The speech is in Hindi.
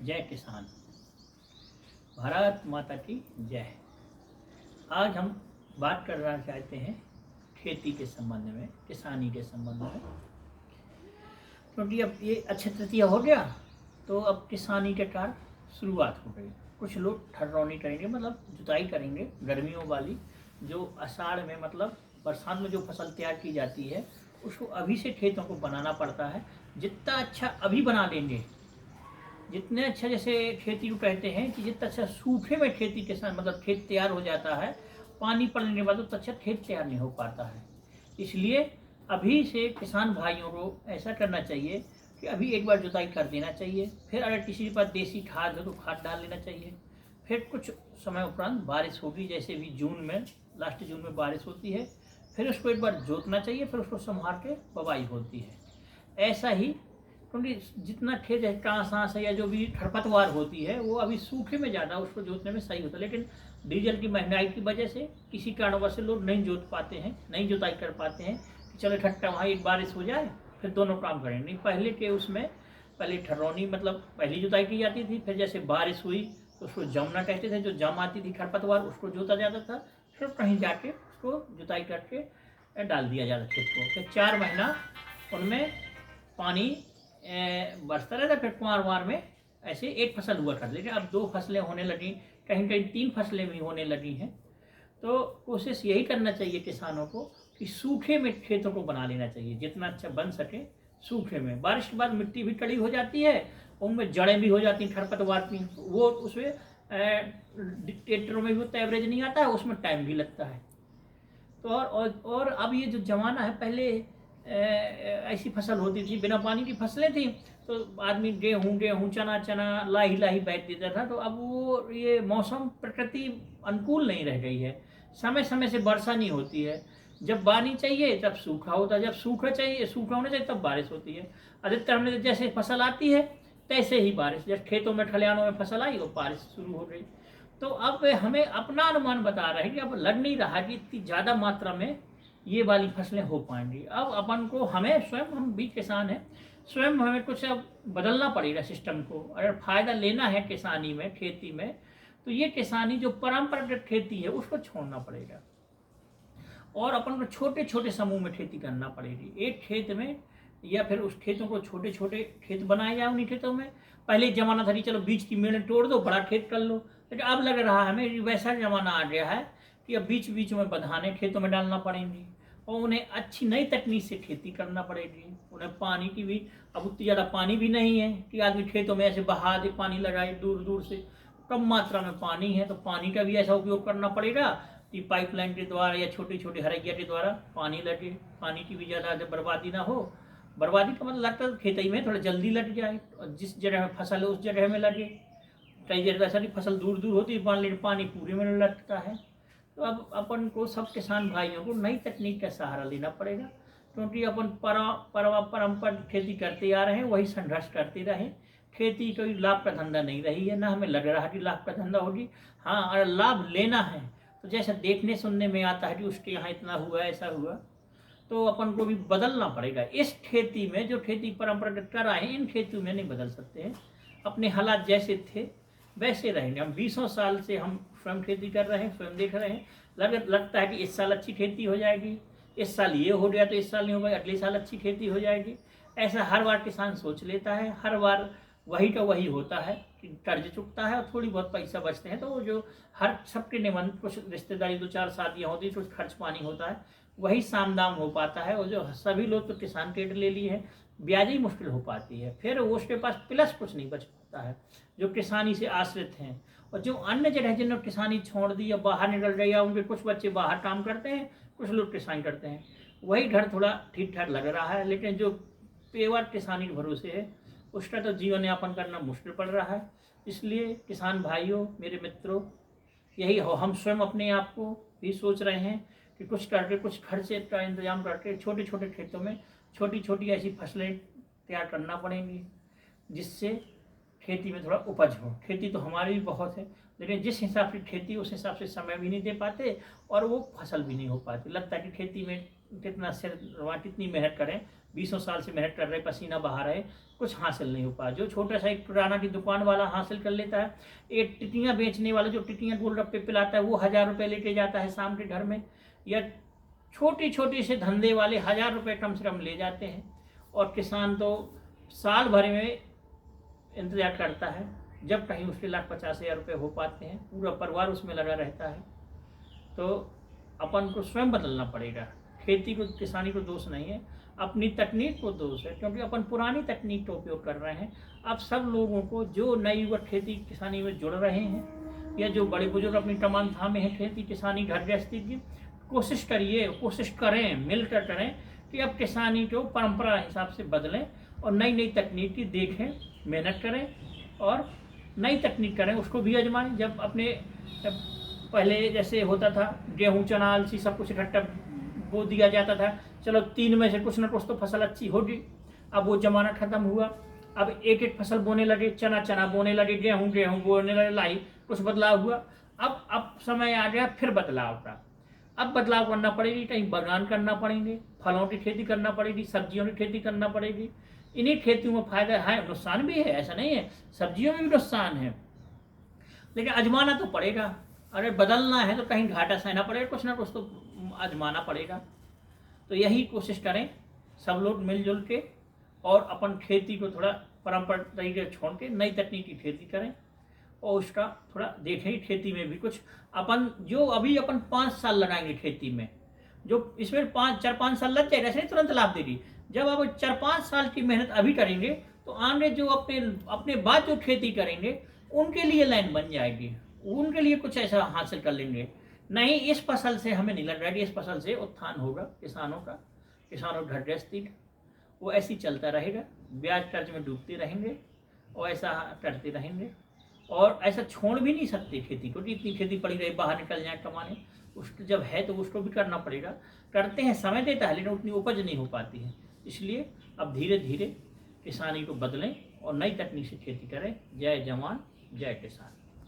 जय किसान। भारत माता की जय। आज हम बात करना चाहते हैं खेती के संबंध में, किसानी के संबंध में, क्योंकि अब ये अक्षय तृतीया हो गया तो अब किसानी के कार्य शुरुआत हो गई। कुछ लोग ठर्रौनी करेंगे, मतलब जुताई करेंगे गर्मियों वाली, जो आषाढ़ में मतलब बरसात में जो फसल तैयार की जाती है उसको अभी से खेतों को बनाना पड़ता है। जितना अच्छा अभी बना लेंगे, जितने अच्छा, जैसे खेती को कहते हैं कि जितना अच्छा सूखे में खेती के साथ मतलब खेत तैयार हो जाता है, पानी पड़ने के बाद उतना अच्छा खेत तैयार नहीं हो पाता है। इसलिए अभी से किसान भाइयों को ऐसा करना चाहिए कि अभी एक बार जुताई कर देना चाहिए, फिर अगर किसी के पास देसी खाद हो तो खाद डाल लेना चाहिए। फिर कुछ समय उपरांत बारिश होगी, जैसे भी जून में, लास्ट जून में बारिश होती है, फिर उसको एक बार जोतना चाहिए, फिर उसको संभाल के बुवाई होती है। ऐसा ही, क्योंकि जितना खेत है कांस सांस है या जो भी खरपतवार होती है वो अभी सूखे में ज़्यादा उसको जोतने में सही होता है, लेकिन डीजल की महंगाई की वजह से किसी कारणवश से लोग नहीं जोत पाते हैं, नहीं जुताई कर पाते हैं कि चलो इकट्ठा वहाँ एक बारिश हो जाए फिर दोनों काम करें। नहीं, पहले के उसमें पहले ठर्रौनी मतलब पहली जुताई की जाती थी, फिर जैसे बारिश हुई तो उसको जमना कहते थे, जो जम आती थी खरपतवार उसको जोता जाता था, फिर कहीं जाके उसको जुताई करके डाल दिया जाता खेत को। फिर 4 महीना उनमें पानी बरसता रहता, फिर कुंवार में ऐसे एक फसल हुआ कर, लेकिन अब 2 फसलें होने लगी, कहीं कहीं 3 फसलें भी होने लगी हैं। तो कोशिश यही करना चाहिए किसानों को कि सूखे में खेतों को बना लेना चाहिए, जितना अच्छा बन सके सूखे में। बारिश के बाद मिट्टी भी कड़ी हो जाती है, उनमें जड़ें भी हो जाती हैं खरपतवार की, वो उसमें ट्रैक्टरों में भी उतना एवरेज नहीं आता है, उसमें टाइम भी लगता है। तो और अब ये जो ज़माना है, पहले ऐसी फसल होती थी, बिना पानी की फसलें थी, तो आदमी गेहूँ चना लाही लाही बैठ देता था। तो अब वो ये मौसम प्रकृति अनुकूल नहीं रह गई है, समय समय से वर्षा नहीं होती है, जब पानी चाहिए तब सूखा होता है, जब सूखा होना चाहिए तब बारिश होती है। अधिकतर हमने जैसे फसल आती है तैसे ही बारिश, जैसे खेतों में खलिहानों में फसल आई और बारिश शुरू हो गई। तो अब हमें अपना अनुमान बता रहे हैं कि अब लग नहीं रहा कि इतनी ज़्यादा मात्रा में ये वाली फसलें हो पाएंगी। अब अपन को, हमें स्वयं, हम भी किसान हैं, स्वयं हमें कुछ अब बदलना पड़ेगा सिस्टम को। अगर फ़ायदा लेना है किसानी में, खेती में, तो ये किसानी जो परंपरागत खेती है उसको छोड़ना पड़ेगा और अपन को छोटे छोटे समूह में खेती करना पड़ेगी। एक खेत में, या फिर उस खेतों को छोटे छोटे खेत बनाए जाए उन्हीं खेतों में। पहले जमाना था कि चलो बीच की मेड़ तोड़ दो, बड़ा खेत कर लो, लेकिन अब लग रहा है हमें वैसा जमाना आ गया है कि अब बीच बीच में बधाने खेतों में डालना पड़ेंगी और उन्हें अच्छी नई तकनीक से खेती करना पड़ेगी। उन्हें पानी की भी, अब उतनी ज़्यादा पानी भी नहीं है कि आदमी खेतों में ऐसे बहा दे, पानी लगाए दूर दूर से। कम मात्रा में पानी है तो पानी का भी ऐसा उपयोग करना पड़ेगा कि पाइपलाइन के द्वारा या छोटी छोटी हरैया के द्वारा पानी लगे, पानी की भी ज़्यादा बर्बादी ना हो। बर्बादी का मतलब लगता है खेती में थोड़ा जल्दी लग जाए और जिस जगह में फसल है उस जगह में लगे। कई जगह ऐसा नहीं, फसल दूर दूर होती है, लेकिन पानी पूरे में लगता है। तो अब अपन को, सब किसान भाइयों को, नई तकनीक का सहारा लेना पड़ेगा, क्योंकि अपन परंपरा खेती करते आ रहे हैं, वही संघर्ष करते रहे। खेती कोई लाभ का धंधा नहीं रही है, ना हमें लग रहा है कि लाभ का धंधा होगी। हाँ, अगर लाभ लेना है तो जैसा देखने सुनने में आता है कि उसके यहाँ इतना हुआ, ऐसा हुआ, तो अपन को भी बदलना पड़ेगा। इस खेती में जो खेती परंपरागत कर रहे हैं, इन खेतों में नहीं बदल सकते हैं। अपने हालात जैसे थे वैसे रहेंगे। हम 20 साल से हम स्वयं खेती कर रहे हैं, स्वयं देख रहे हैं। लगता है कि इस साल अच्छी खेती हो जाएगी, इस साल ये हो गया तो इस साल नहीं होगा, अगले साल अच्छी खेती हो जाएगी। ऐसा हर बार किसान सोच लेता है, हर बार वही का वही होता है कि कर्ज चुकता है और थोड़ी बहुत पैसा बचते हैं, तो वो जो हर सबके निबंध, कुछ रिश्तेदारी 2-4 शादियाँ होती, कुछ खर्च पानी होता है, वही साम दाम हो पाता है। और जो सभी लोग तो किसान क्रेडिट ले लिए है, ब्याज ही मुश्किल हो पाती है, फिर उसके पास प्लस कुछ नहीं बच पाता है जो किसानी से आश्रित हैं। और जो अन्य जगह जिन्होंने किसानी छोड़ दी या बाहर निकल गए, या उनके कुछ बच्चे बाहर काम करते हैं, कुछ लोग किसानी करते हैं, वही घर थोड़ा ठीक ठाक लग रहा है। लेकिन जो पेवर किसानी के भरोसे है उसका तो जीवन यापन करना मुश्किल पड़ रहा है। इसलिए किसान भाइयों, मेरे मित्रों, यही हो, हम स्वयं अपने आप को भी सोच रहे हैं कि कुछ करके, कुछ खर्चे का इंतजाम करके छोटे छोटे खेतों में छोटी छोटी ऐसी फसलें तैयार करना पड़ेंगी, जिससे खेती में थोड़ा उपज हो। खेती तो हमारी भी बहुत है, लेकिन जिस हिसाब से खेती, उस हिसाब से समय भी नहीं दे पाते और वो फसल भी नहीं हो पाती। लगता है कि खेती में कितना सिर, कितनी मेहनत करें, 20 साल से मेहनत कर रहे, पसीना बहा रहे, कुछ हासिल नहीं हो पाया। जो छोटा सा एक किराना की दुकान वाला हासिल कर लेता है, एक टिटियाँ बेचने वाला जो टिटियाँ गोलगप्पे पिलाता है वो 1000 रुपये लेके जाता है शाम के घर में, या छोटे छोटे से धंधे वाले 1000 रुपये कम से कम ले जाते हैं। और किसान तो साल भर में इंतजार करता है जब कहीं उसके 1,50,000 रुपये हो पाते हैं, पूरा परिवार उसमें लगा रहता है। तो अपन को स्वयं बदलना पड़ेगा। खेती को, किसानी को दोष नहीं है, अपनी तकनीक को दोष है, क्योंकि अपन पुरानी तकनीक का उपयोग कर रहे हैं। अब सब लोगों को जो नए युवक खेती किसानी में जुड़ रहे हैं, या जो बड़े बुजुर्ग अपनी तमाम थामे हैं खेती किसानी घर गृहस्थी की, कोशिश करें, मिलकर करें कि अब किसानी को परंपरा हिसाब से बदलें और नई नई तकनीक की देखें, मेहनत करें और नई तकनीक करें, उसको भी आजमाएं। जब अपने पहले जैसे होता था गेहूँ चना अलसी सब कुछ इकट्ठा बो दिया जाता था, चलो 3 में से कुछ ना कुछ तो फसल अच्छी होगी। अब वो जमाना खत्म हुआ, अब एक एक फसल बोने लगे, चना बोने लगे, गेहूँ बोने लगे, लाई कुछ बदलाव हुआ। अब समय आ गया फिर बदलाव का। अब बदलाव करना पड़ेगी, कहीं बागान करना पड़ेंगे, फलों की खेती करना पड़ेगी, सब्जियों की खेती करना पड़ेगी। इन्हीं खेतियों में फायदा है, नुकसान भी है, ऐसा नहीं है, सब्जियों में भी नुकसान है, लेकिन आजमाना तो पड़ेगा। अरे बदलना है तो कहीं घाटा सहना पड़ेगा, कुछ ना कुछ तो आजमाना पड़ेगा। तो यही कोशिश करें सब लोग मिलजुल के, और अपन खेती को थोड़ा परंपरा तरीके छोड़ के नई तकनीक की खेती करें, और उसका थोड़ा देखें खेती में भी कुछ अपन जो अभी अपन 5 साल लगाएंगे खेती में, जो इसमें 4-5 साल लग जाएगा, ऐसे तुरंत लाभ देगी। जब आप 4-5 साल की मेहनत अभी करेंगे तो आगे जो अपने बाद जो खेती करेंगे उनके लिए लाइन बन जाएगी, उनके लिए कुछ ऐसा हासिल कर लेंगे। नहीं, इस फसल से हमें नहीं लग रहा है कि इस फसल से उत्थान होगा किसानों घर गृहस्थी का, वो ऐसे ही चलता रहेगा, ब्याज कर्ज में डूबते रहेंगे और ऐसा करते रहेंगे। और ऐसा छोड़ भी नहीं सकते खेती को, इतनी खेती पड़ी रही, बाहर निकल जाए कमाने, उसको जब है तो उसको भी करना पड़ेगा। करते हैं, समय देता है, लेकिन उतनी उपज नहीं हो पाती है। इसलिए अब धीरे धीरे किसानी को बदलें और नई तकनीक से खेती करें। जय जवान जय किसान।